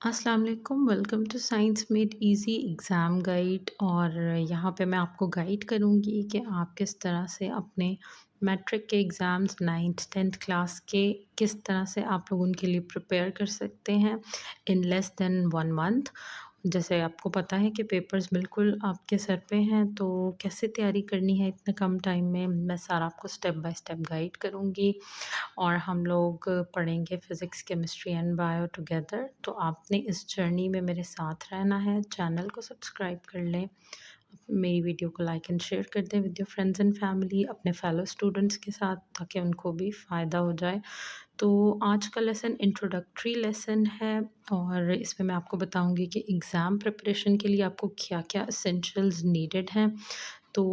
अस्सलाम वालेकुम, welcome to science made easy exam guide. और यहाँ पे मैं आपको गाइड करूँगी कि आप किस तरह से अपने मैट्रिक के एग्ज़ाम्स 9th 10th क्लास के किस तरह से आप लोग उनके लिए प्रिपेयर कर सकते हैं इन लेस देन 1 मंथ। जैसे आपको पता है कि पेपर्स बिल्कुल आपके सर पे हैं, तो कैसे तैयारी करनी है इतने कम टाइम में, मैं सारा आपको स्टेप बाय स्टेप गाइड करूँगी। और हम लोग पढ़ेंगे physics, chemistry and bio together. तो आपने इस जर्नी में मेरे साथ रहना है। चैनल को सब्सक्राइब कर लें, मेरी वीडियो को लाइक एंड शेयर कर दें with your friends and family, अपने फेलो स्टूडेंट्स के साथ, ताकि उनको भी फ़ायदा हो जाए। तो आज का लेसन इंट्रोडक्टरी लेसन है और इसमें मैं आपको बताऊंगी कि एग्ज़ाम प्रिपरेशन के लिए आपको क्या-क्या एसेंशियल्स नीडेड हैं। तो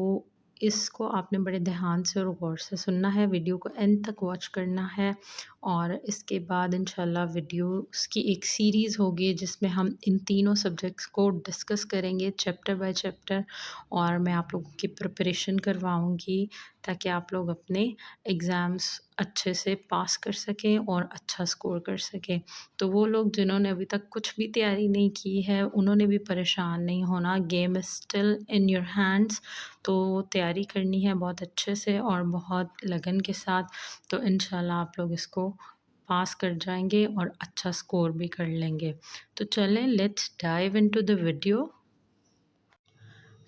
इसको आपने बड़े ध्यान से और गौर से सुनना है, वीडियो को एंड तक वॉच करना है। और इसके बाद इंशाल्लाह वीडियोस की एक सीरीज़ होगी जिसमें हम इन तीनों सब्जेक्ट्स को डिस्कस करेंगे चैप्टर बाय चैप्टर, और मैं आप लोगों की प्रिपरेशन करवाऊँगी ताकि आप लोग अपने एग्ज़ाम्स अच्छे से पास कर सकें और अच्छा स्कोर कर सकें। तो वो लोग जिन्होंने अभी तक कुछ भी तैयारी नहीं की है, उन्होंने भी परेशान नहीं होना। Game is still in your hands. तो तैयारी करनी है बहुत अच्छे से और बहुत लगन के साथ, तो इंशाल्लाह आप लोग इसको पास कर जाएँगे और अच्छा स्कोर भी कर लेंगे। तो चलें, let's dive into the video.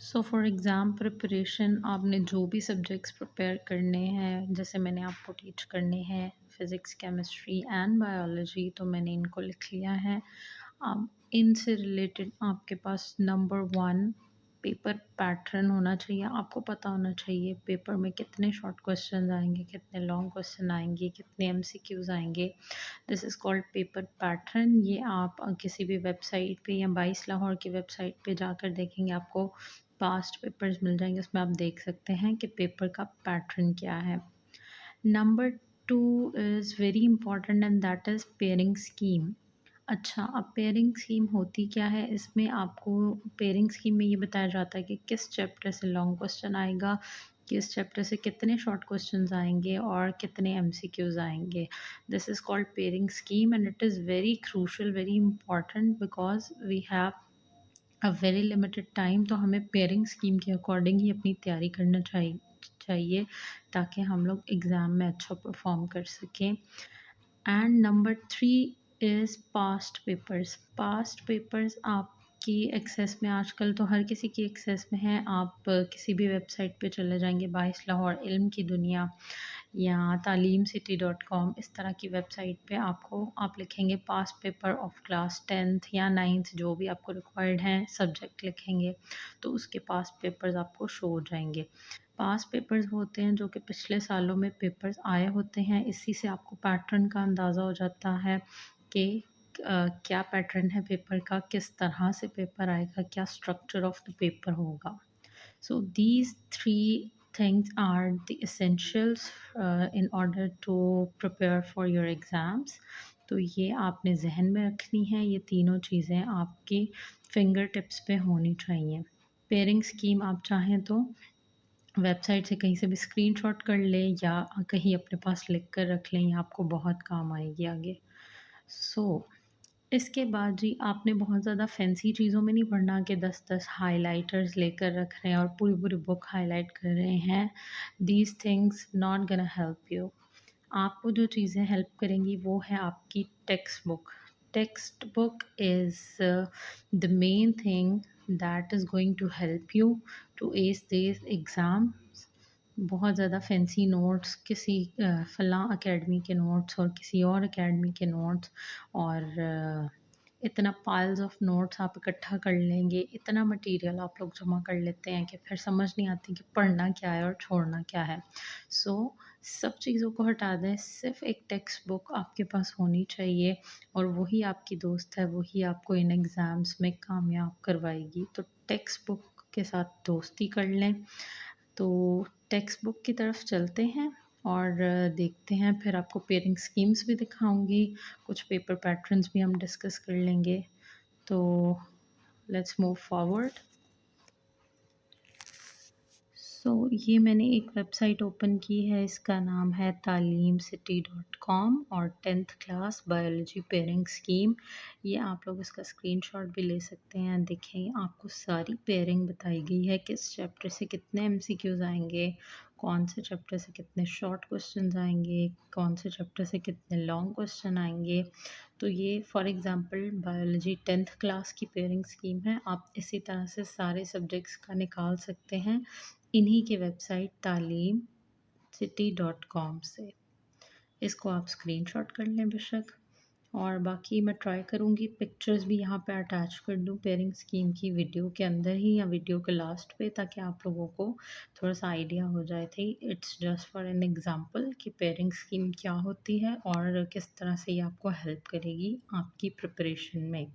So for exam preparation आपने जो भी सब्जेक्ट्स प्रिपेयर करने हैं, जैसे मैंने आपको टीच करने हैं फ़िज़िक्स, केमिस्ट्री एंड बायोलॉजी, तो मैंने इनको लिख लिया है। अब इनसे रिलेटेड आपके पास नंबर 1 पेपर पैटर्न होना चाहिए। आपको पता होना चाहिए पेपर में कितने शॉर्ट क्वेश्चन आएंगे, कितने लॉन्ग क्वेश्चन आएंगे, कितने एमसीक्यूज़ आएंगे। This is called paper pattern. ये आप किसी भी वेबसाइट पे या 22 लाहौर की वेबसाइट पे जाकर देखेंगे, आपको पास्ट पेपर्स मिल जाएंगे, उसमें आप देख सकते हैं कि पेपर का पैटर्न क्या है। Number 2 is very important and that is pairing scheme. अच्छा, अब पेयरिंग स्कीम होती क्या है? इसमें आपको पेयरिंग स्कीम में ये बताया जाता है कि किस चैप्टर से लॉन्ग क्वेश्चन आएगा, किस चैप्टर से कितने शॉर्ट क्वेश्चंस आएंगे और कितने एमसीक्यूज़ आएंगे। This is called pairing scheme and it is very crucial, very important, because we have a very limited time. तो हमें पेयरिंग स्कीम के अकॉर्डिंग ही अपनी तैयारी करना चाहिए ताकि हम लोग एग्ज़ाम में अच्छा परफॉर्म कर सकें। And number 3 is past papers. Past papers आपकी एक्सेस में, आजकल तो हर किसी की एक्सेस में है। आप किसी भी वेबसाइट पे चले जाएंगे, 22 लाहौर, इल्म की दुनिया या talimcity.com, इस तरह की वेबसाइट पे आपको, आप लिखेंगे past paper of class 10th या 9th, जो भी आपको रिक्वायर्ड हैं सब्जेक्ट लिखेंगे, तो उसके पास्ट पेपर्स आपको शो हो जाएंगे। पास्ट पेपर्स वो होते हैं जो कि पिछले सालों में पेपर्स आए होते हैं। इसी से आपको पैटर्न का अंदाज़ा हो जाता है कि क्या पैटर्न है पेपर का, किस तरह से पेपर आएगा, क्या स्ट्रक्चर ऑफ द पेपर होगा। So these three things are the essentials in order to prepare for your exams. तो ये आपने जहन में रखनी है, ये तीनों चीज़ें आपकी फिंगर टिप्स पे होनी चाहिए। पेयरिंग स्कीम आप चाहें तो वेबसाइट से कहीं से भी स्क्रीनशॉट कर लें या कहीं अपने पास लिख कर रख लें, ये आपको बहुत काम आएगी आगे। सो इसके बाद जी, आपने बहुत ज़्यादा फैंसी चीज़ों में नहीं पढ़ना कि 10-10 हाइलाइटर्स लेकर रख रहे हैं और पूरी-पूरी बुक हाइलाइट कर रहे हैं। These things not gonna help you. आपको जो चीज़ें हेल्प करेंगी वो है आपकी text book. Text book is the main thing that is going to help you to ace this exam. बहुत ज़्यादा फैंसी नोट्स, किसी फ़लाँ अकेडमी के नोट्स और किसी और अकेडमी के नोट्स, और इतना पाइल्स ऑफ नोट्स आप इकट्ठा कर लेंगे, इतना मटेरियल आप लोग जमा कर लेते हैं कि फिर समझ नहीं आती कि पढ़ना क्या है और छोड़ना क्या है। सो सब चीज़ों को हटा दें, सिर्फ़ एक टेक्स्ट बुक आपके पास होनी चाहिए और वही आपकी दोस्त है, वही आपको इन एग्ज़ाम्स में कामयाब करवाएगी। तो टेक्स्ट बुक के साथ दोस्ती कर लें। तो टेक्स्ट बुक की तरफ चलते हैं और देखते हैं, फिर आपको पेयरिंग स्कीम्स भी दिखाऊंगी, कुछ पेपर पैटर्न्स भी हम डिस्कस कर लेंगे। तो लेट्स मूव फॉरवर्ड। ये मैंने एक वेबसाइट ओपन की है, इसका नाम है talimcity.com और 10th class biology pairing scheme. ये आप लोग इसका स्क्रीनशॉट भी ले सकते हैं। देखें, आपको सारी पेयरिंग बताई गई है, किस चैप्टर से कितने एमसीक्यूज आएंगे, कौन से चैप्टर से कितने शॉर्ट क्वेश्चंस आएंगे, कौन से चैप्टर से कितने लॉन्ग क्वेश्चन आएंगे। तो ये for example biology 10th class की पेयरिंग स्कीम है। आप इसी तरह से सारे सब्जेक्ट्स का निकाल सकते हैं इन्हीं के वेबसाइट तालीम सिटी डॉट कॉम से। इसको आप स्क्रीनशॉट कर लें बेशक। और बाकी मैं ट्राई करूँगी पिक्चर्स भी यहाँ पे अटैच कर दूँ पेयरिंग स्कीम की वीडियो के अंदर ही या वीडियो के लास्ट पे, ताकि आप लोगों को थोड़ा सा आइडिया हो जाए थे। It's just for an example कि पेयरिंग स्कीम क्या होती है और किस तरह से ये आपको हेल्प करेगी आपकी प्रिपरेशन में।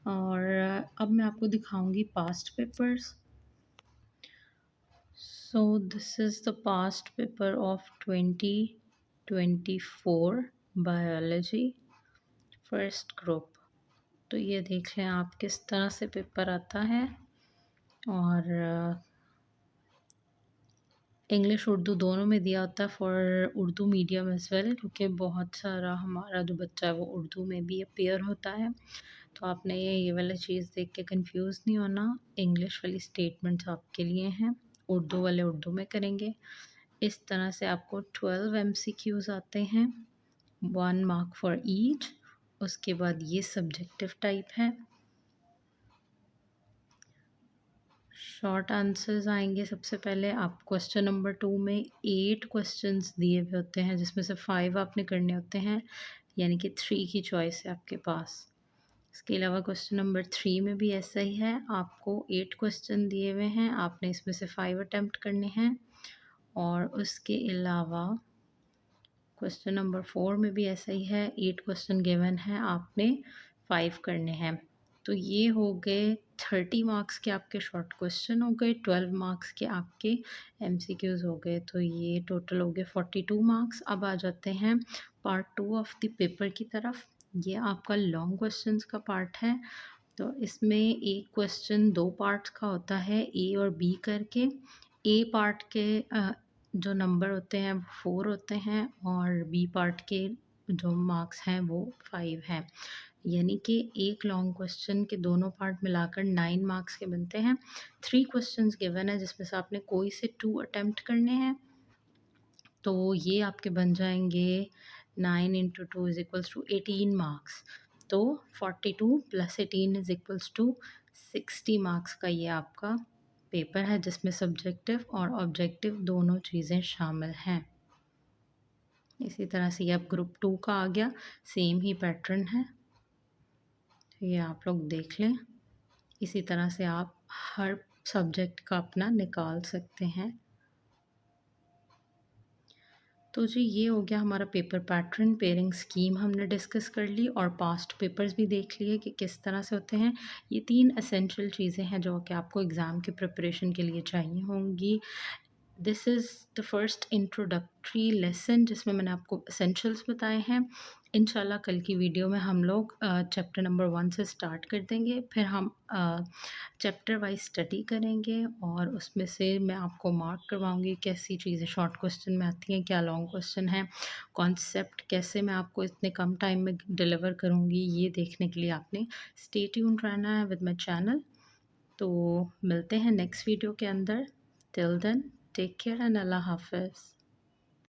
और अब मैं आपको दिखाऊंगी past papers. So this is the past paper of 2024 biology first group। तो ये देख लें आप किस तरह से पेपर आता है। और इंग्लिश उर्दू दोनों में दिया होता है for Urdu medium as well, क्योंकि बहुत सारा हमारा जो बच्चा है वो उर्दू में भी अपेयर होता है। तो आपने ये वाला चीज़ देख के कंफ्यूज नहीं होना। इंग्लिश वाली स्टेटमेंट्स आपके लिए हैं, उर्दू वाले उर्दू में करेंगे। इस तरह से आपको 12 एमसीक्यूज आते हैं, 1 मार्क फॉर ईच। उसके बाद ये सब्जेक्टिव टाइप है। शॉर्ट आंसर्स आएंगे। सबसे पहले आप क्वेश्चन नंबर 2 में 8 क्वेश्चंस दिए हुए होते हैं, जिसमें से 5 आपने करने होते हैं, यानी कि 3 की चॉइस है आपके पास। इसके अलावा क्वेश्चन नंबर 3 में भी ऐसा ही है, आपको 8 क्वेश्चन दिए हुए हैं, आपने इसमें से 5 अटैम्प्ट करने हैं। और उसके अलावा क्वेश्चन नंबर 4 में भी ऐसा ही है, 8 क्वेश्चन गिवन है, आपने 5 करने हैं। तो ये हो गए 30 मार्क्स के आपके शॉर्ट क्वेश्चन हो गए, 12 मार्क्स के आपके एमसीक्यूज हो गए। तो ये टोटल हो गए 42 मार्क्स। अब आ जाते हैं पार्ट 2 ऑफ द पेपर की तरफ। ये आपका लॉन्ग क्वेश्चंस का पार्ट है। तो इसमें एक क्वेश्चन 2 पार्ट्स का होता है, ए और बी करके। ए पार्ट के जो नंबर होते हैं वो 4 होते हैं और बी पार्ट के जो मार्क्स हैं वो 5 हैं। यानी कि एक लॉन्ग क्वेश्चन के दोनों पार्ट मिलाकर 9 मार्क्स के बनते हैं। 3 क्वेश्चंस गिवन है, जिसमें से आपने कोई से 2 अटेम्प्ट करने हैं। तो ये आपके बन जाएंगे 9 into 2 is equals to 18 marks. तो 42 plus 18 is equals to 60 marks का ये आपका पेपर है, जिसमें सब्जेक्टिव और ऑब्जेक्टिव दोनों चीज़ें शामिल हैं। इसी तरह से ये अब ग्रुप 2 का आ गया, सेम ही पैटर्न है। तो ये आप लोग देख लें। इसी तरह से आप हर सब्जेक्ट का अपना निकाल सकते हैं। तो जी ये हो गया हमारा पेपर पैटर्न, पेयरिंग स्कीम हमने डिस्कस कर ली और पास्ट पेपर्स भी देख लिए कि किस तरह से होते हैं। ये 3 एसेंशियल चीज़ें हैं जो कि आपको एग्ज़ाम के प्रिपरेशन के लिए चाहिए होंगी। This is the first introductory lesson, जिसमें मैंने आपको एसेंशियल्स बताए हैं। इंशाल्लाह कल की वीडियो में हम लोग चैप्टर नंबर 1 से स्टार्ट कर देंगे, फिर हम चैप्टर वाइज स्टडी करेंगे और उसमें से मैं आपको मार्क करवाऊंगी कैसी चीज़ें शॉर्ट क्वेश्चन में आती हैं, क्या लॉन्ग क्वेश्चन है, कॉन्सेप्ट कैसे मैं आपको इतने कम टाइम में डिलीवर करूँगी। ये देखने के लिए आपने स्टे ट्यून्ड रहना है विद माई चैनल। तो मिलते हैं नेक्स्ट वीडियो के अंदर। Till then take care and अल्लाह हाफिज़।